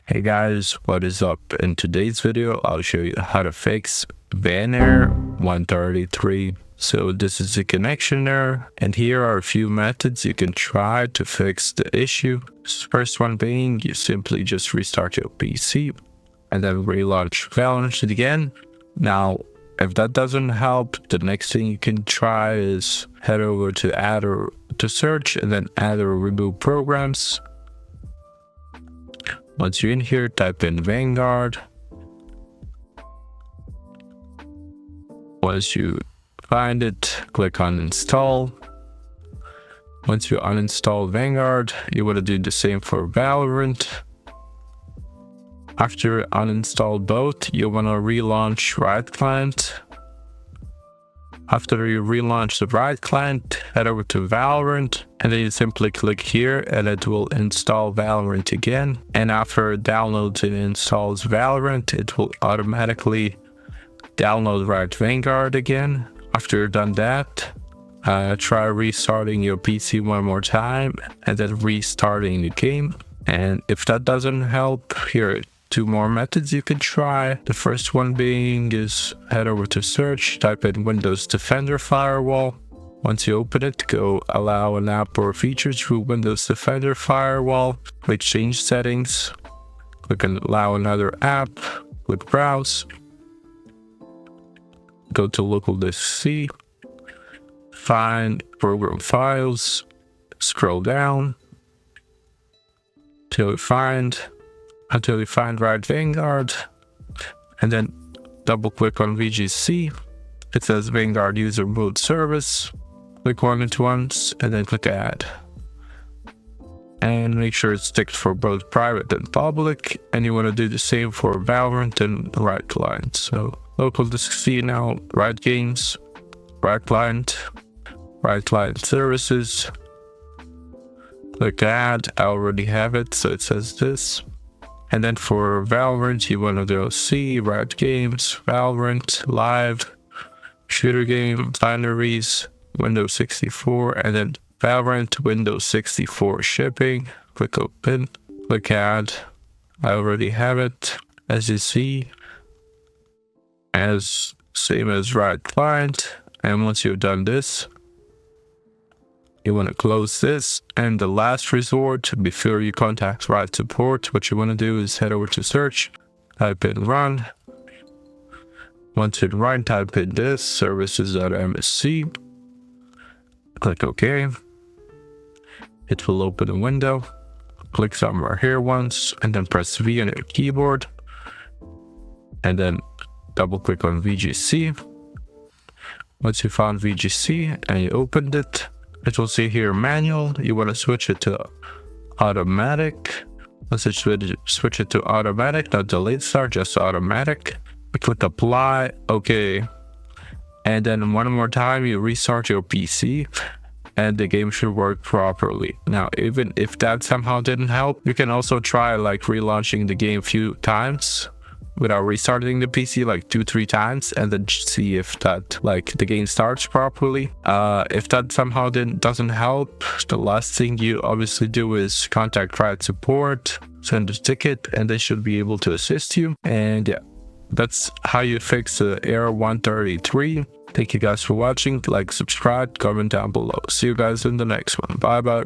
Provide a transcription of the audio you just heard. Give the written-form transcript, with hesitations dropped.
Hey guys, what is up? In today's video, I'll show you how to fix ban error 133. So this is a connection error, and here are a few methods you can try to fix the issue. First one being, you simply just restart your PC and then relaunch Valorant again. Now, if that doesn't help, the next thing you can try is head over to add or to search and then add or remove programs. Once you're in here, type in Vanguard. Once you find it, click on install. Once you uninstall Vanguard, you want to do the same for Valorant. After uninstall both, you want to relaunch Riot Client. After you relaunch the Riot Client, head over to Valorant, and then you simply click here and it will install Valorant again. And after it downloads and installs Valorant, it will automatically download Riot Vanguard again. After you've done that, try restarting your PC one more time and then restarting the game. And if that doesn't help, here are two more methods you can try. The first one being is head over to search, type in Windows Defender Firewall. Once you open it, go allow an app or feature through Windows Defender Firewall. Click change settings, click on allow another app, click browse. Go to local disk C, find program files, scroll down until you find Riot Vanguard, and then double click on VGC. It says Vanguard user mode service. Click on it once and then click add. And make sure it's ticked for both private and public. And you want to do the same for Valorant and Riot Client. So local disk C now, Riot Games, Riot Client Services. Click add. I already have it, so it says this. And then for Valorant, you want to go C, Riot Games, Valorant, Live, Shooter Game, Binaries, Windows 64, and then Valorant, Windows 64 Shipping. Click open, click add. I already have it, as you see, same as Riot Client. And once you've done this, you want to close this, and the last resort, before you contact Riot support, what you want to do is head over to search, type in run. Once you run, type in this services.msc. Click OK. It will open a window. Click somewhere here once, and then press V on your keyboard, and then double click on VGC. Once you found VGC and you opened it, it will say here manual. You want to switch it to automatic. Once you switch it to automatic, not delayed start, just automatic. Click apply, okay. And then one more time, you restart your PC and the game should work properly. Now, even if that somehow didn't help, you can also try like relaunching the game a few times without restarting the PC, like 2-3 times, and then see if that the game starts properly. If that somehow doesn't help, the last thing you obviously do is contact Riot support, send a ticket, and they should be able to assist you. And yeah, that's how you fix the error 133. Thank you guys for watching. Like, subscribe, comment down below. See you guys in the next one. Bye bye.